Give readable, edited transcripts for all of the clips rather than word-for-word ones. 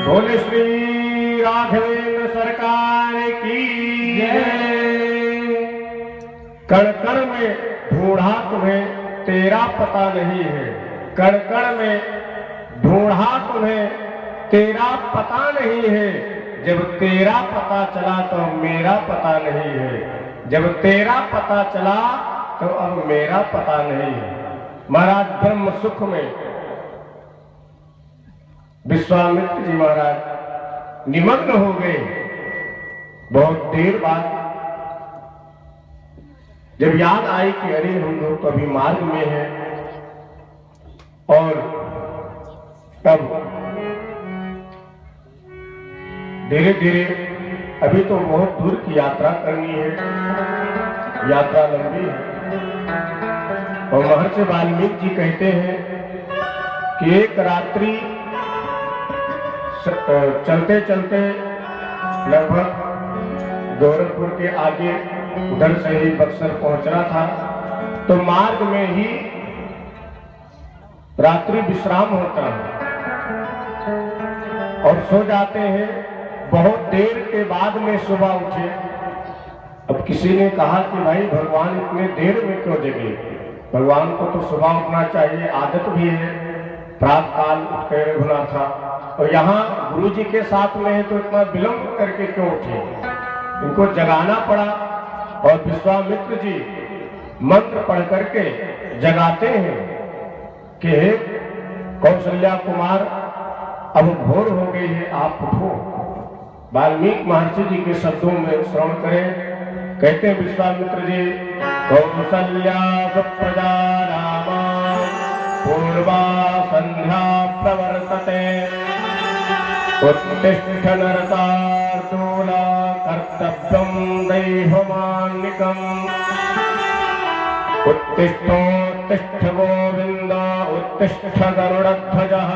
बोले श्री राघवेंद्र सरकार की जय। कण कण में ढूंढा तुम्हें तेरा पता नहीं है, कण कण में ढूंढा तुम्हें तेरा पता नहीं है। जब तेरा पता चला तो मेरा पता नहीं है, जब तेरा पता चला तो अब मेरा पता नहीं है। महाराज ब्रह्म सुख में विश्वामित्र जी महाराज निमग्न हो गए। बहुत देर बाद जब याद आई कि अरे हम लोग तो अभी मार्ग में हैं, और तब धीरे धीरे अभी तो बहुत दूर की यात्रा करनी है, यात्रा लंबी है। और महर्षि वाल्मीकि जी कहते हैं कि एक रात्रि चलते चलते लगभग गोरखपुर के आगे उधर से ही बक्सर पहुंचना था, तो मार्ग में ही रात्रि विश्राम होता है और सो जाते हैं। बहुत देर के बाद में सुबह उठे। अब किसी ने कहा कि भाई भगवान इतने देर में क्यों जगे, भगवान को तो सुबह उठना चाहिए, आदत भी है, प्रातः काल उठ कर रघुना था, और यहाँ गुरु जी के साथ में है तो इतना विलंब करके क्यों उठे। इनको जगाना पड़ा और विश्वामित्र जी मंत्र पढ़ करके जगाते हैं कि हे कौशल्या कुमार, अब भोर हो गई है, आप उठो। वाल्मीकि महर्षि जी के शब्दों में श्रवण करें। कहते हैं विश्वामित्र जी, कौसल्या सुप्रजा रामा पूर्वा संध्या प्रवर्तते उत्तिष्ठ नरतार्दूल कर्तव्यं दैवमान्निकम् उत्तिष्ठोत्तिष्ठ गोविंद उत्तिष्ठ गरुडध्वजः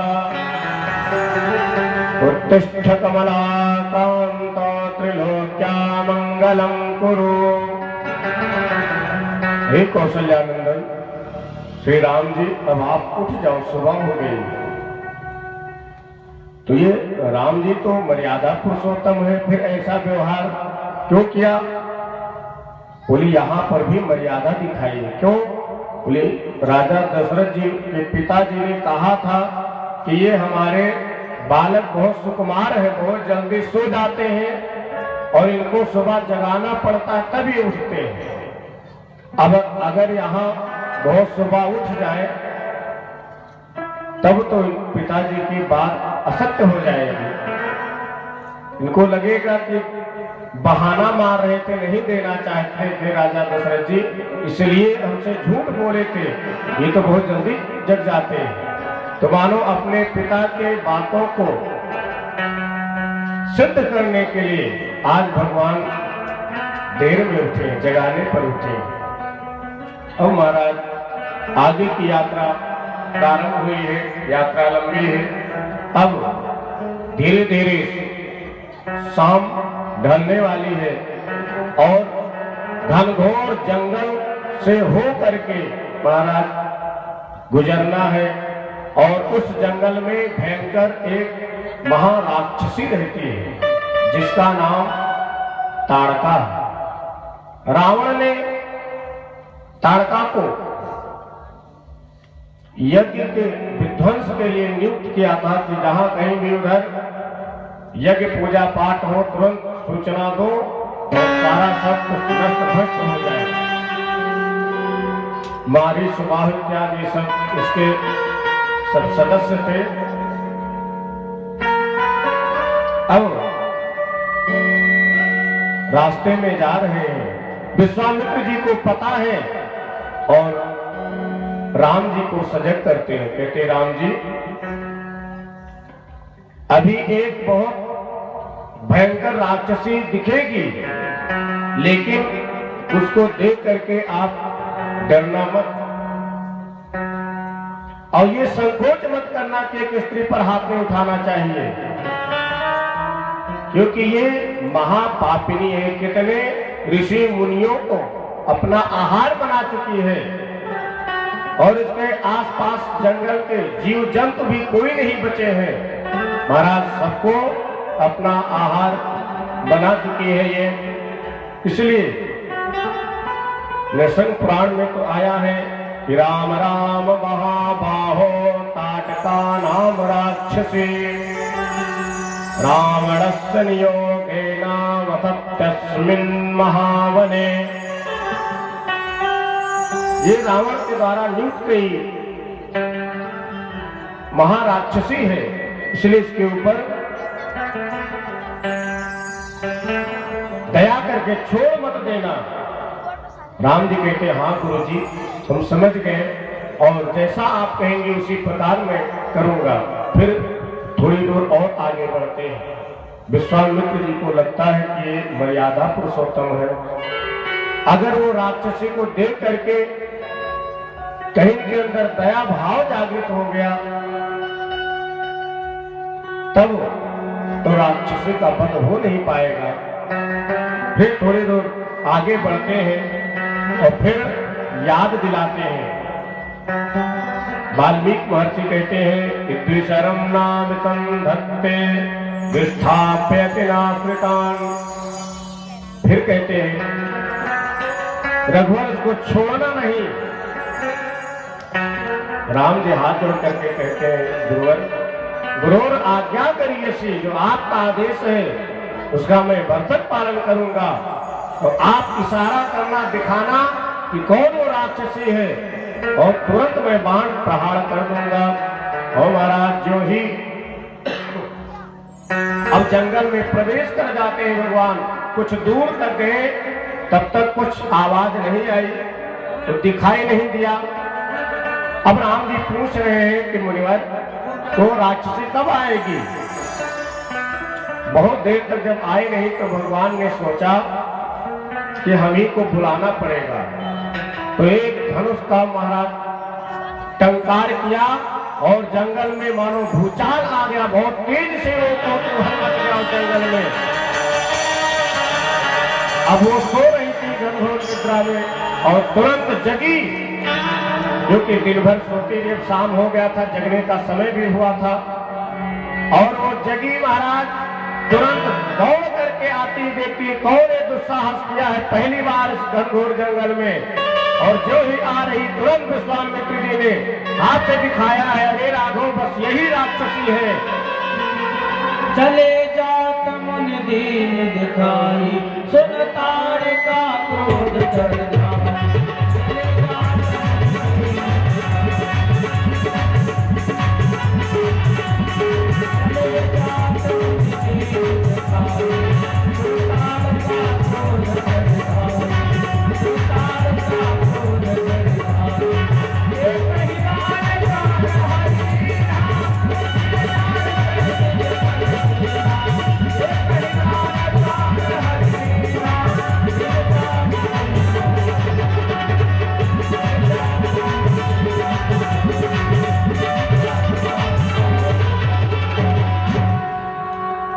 उत्तिष्ठ कमलाकांत त्रिलोक्या मंगलम कुरु। हे कौशल्यानंदन श्री राम जी, अब आप उठ जाओ, सुबह हो गई। तो ये राम जी तो मर्यादा पुरुषोत्तम है, फिर ऐसा व्यवहार क्यों किया? बोली यहाँ पर भी मर्यादा दिखाई है। क्यों? बोले राजा दशरथ जी के पिताजी ने कहा था कि ये हमारे बालक बहुत सुकुमार है, बहुत जल्दी सो जाते हैं और इनको सुबह जगाना पड़ता है तभी उठते हैं। अब अगर यहाँ बहुत सुबह उठ जाए तब तो पिताजी की बात असत्य हो जाएगी। इनको लगेगा कि बहाना मार रहे थे, नहीं देना चाहते थे राजा दशरथ जी, इसलिए हमसे झूठ बोले थे, ये तो बहुत जल्दी जग जाते हैं। तो मानो अपने पिता के बातों को सिद्ध करने के लिए आज भगवान देर में उठे, जगाने पर उठे। अब महाराज आगे की यात्रा प्रारंभ हुई है, यात्रा लंबी है। अब धीरे धीरे शाम ढलने वाली है और घनघोर जंगल से हो करके महाराज गुजरना है। और उस जंगल में भयंकर एक महाराक्षसी रहती है जिसका नाम ताड़का है। रावण ने ताड़का को यज्ञ के विध्वंस के लिए नियुक्त किया था कि जहां कहीं भी उधर यज्ञ पूजा पाठ हो तुरंत सूचना दो और सारा सब कुछ नष्ट भ्रष्ट हो जाए। मारी सुबाह इत्यादि सब इसके सब सदस्य थे। अब रास्ते में जा रहे हैं, विश्वामित्र जी को पता है और राम जी को सजग करते हैं। कहते राम जी, अभी एक बहुत भयंकर राक्षसी दिखेगी, लेकिन उसको देख करके आप डरना मत और ये संकोच मत करना कि एक स्त्री पर हाथ नहीं उठाना चाहिए, क्योंकि ये महापापिनी है। कितने ऋषि मुनियों को अपना आहार बना चुकी है और इसके आसपास जंगल के जीव जंतु भी कोई नहीं बचे हैं। महाराज सबको अपना आहार बना चुकी है ये। इसलिए नृसिंह पुराण में तो आया है कि राम राम महाबाहो ताटका नाम राक्षसी रावणस्य नियोगेन वसत्यस्मिन् महावने। ये रावण के द्वारा नियुक्त गई महाराक्षसी है, इसलिए इसके ऊपर दया करके छोड़ मत देना। राम जी कहते हैं हाँ गुरु जी हम समझ गए और जैसा आप कहेंगे उसी प्रकार मैं करूंगा। फिर थोड़ी दूर और आगे बढ़ते हैं। विश्वामित्र जी को लगता है कि ये मर्यादा पुरुषोत्तम है, अगर वो राक्षसी को देख करके कहीं के अंदर दया भाव जागृत हो गया तब तो राक्षसी का वध हो नहीं पाएगा। फिर थोड़ी दूर आगे बढ़ते हैं और फिर याद दिलाते हैं। वाल्मीकि महर्षि कहते हैं कि द्विशरम नाम संधत्ते विस्थाप्यति नाश्रितान। फिर कहते हैं रघुवर को छोड़ना नहीं। राम जी हाथ जोड़ करके कहते हैं गुरुवर आज्ञा करिए सी, जो आपका आदेश है उसका मैं भरसक पालन करूंगा। तो आप इशारा करना दिखाना कि कौन वो राक्षसी है और तुरंत मैं बाण प्रहार कर दूंगा। और महाराज जो ही अब जंगल में प्रवेश कर जाते हैं भगवान, कुछ दूर तक गए तब तक कुछ आवाज नहीं आई, तो दिखाई नहीं दिया। अब राम जी पूछ रहे हैं कि मुनिवर तो राक्षसी कब आएगी? बहुत देर तक जब आई नहीं तो भगवान ने सोचा कि हम ही को बुलाना पड़ेगा। तो एक धनुष का महाराज टंकार किया और जंगल में मानो भूचाल आ गया। बहुत तेज से वो कौतूहल मच गया उस जंगल में। अब वो सो रही थी घनघोर निद्रा में और तुरंत जगी, जो कि दिन भर सोती जब शाम हो गया था, जगने का समय भी हुआ था। और वो जगी महाराज तुरंत दौड़ करके आती देखती कौन ने दुस्साहस किया है पहली बार इस घनघोर जंगल में। और जो ही आ रही तुरंत विश्वामित्र जी ने हाथ से दिखाया है, अरे राघव बस यही राक्षसी है। चले जात मन दीन दिखाई सुन तारिका क्रोध चढ़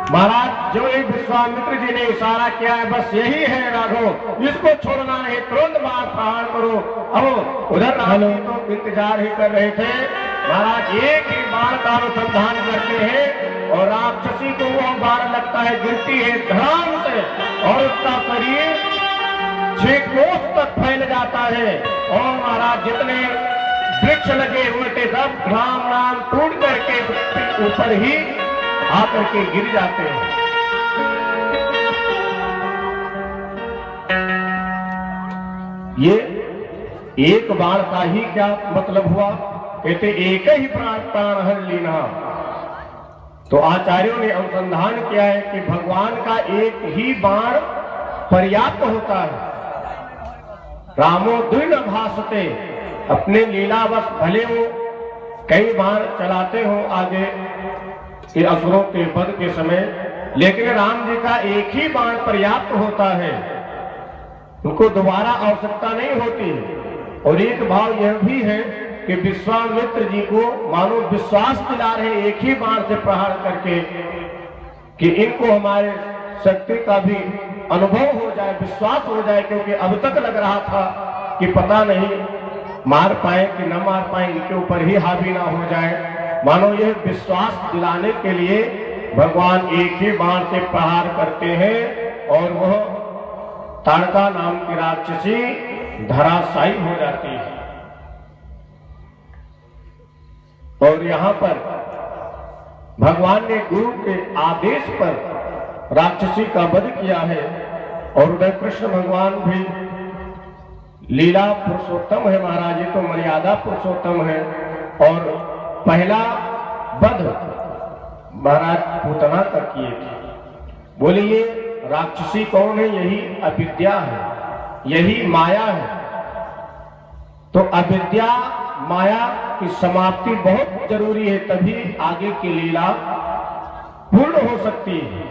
महाराज जो ही विश्वामित्र जी ने इशारा किया है बस यही है राघव, इसको छोड़ना नहीं, तुरंत बाण प्रहार करो। अब उधर राम जी तो इंतजार ही कर रहे थे। महाराज एक ही बाण का अनुसंधान करते हैं और राक्षसी को वो बाण लगता है, गिरती है धड़ाम से और उसका शरीर 6 कोस तक फैल जाता है। और महाराज जितने वृक्ष लगे हुए थे सब राम राम टूट करके ऊपर ही आकर के गिर जाते हैं। ये एक बाण का ही क्या मतलब हुआ? कहते एक ही प्राण हर लीना। तो आचार्यों ने अनुसंधान किया है कि भगवान का एक ही बाण पर्याप्त होता है। रामो द्विन भासते, अपने लीलावश भले वो कई बार चलाते हो आगे ये असुरों के वध के समय, लेकिन राम जी का एक ही बाण पर्याप्त होता है, उनको दोबारा आवश्यकता नहीं होती। और एक भाव यह भी है कि विश्वामित्र जी को मानो विश्वास दिला रहे एक ही बाण से प्रहार करके कि इनको हमारे शक्ति का भी अनुभव हो जाए, विश्वास हो जाए। क्योंकि अब तक लग रहा था कि पता नहीं मार पाए कि न मार पाए, इनके ऊपर ही हावी ना हो जाए। मानो ये विश्वास दिलाने के लिए भगवान एक ही बाण से प्रहार करते हैं और वह ताड़का नाम की राक्षसी धराशायी हो जाती है। और यहां पर भगवान ने गुरु के आदेश पर राक्षसी का वध किया है। और उधर कृष्ण भगवान भी लीला पुरुषोत्तम है महाराज, ये तो मर्यादा पुरुषोत्तम है। और पहला वध महाराज पूतना का किए थे। बोलिए राक्षसी कौन है? यही अविद्या है, यही माया है। तो अविद्या माया की समाप्ति बहुत जरूरी है, तभी आगे की लीला पूर्ण हो सकती है।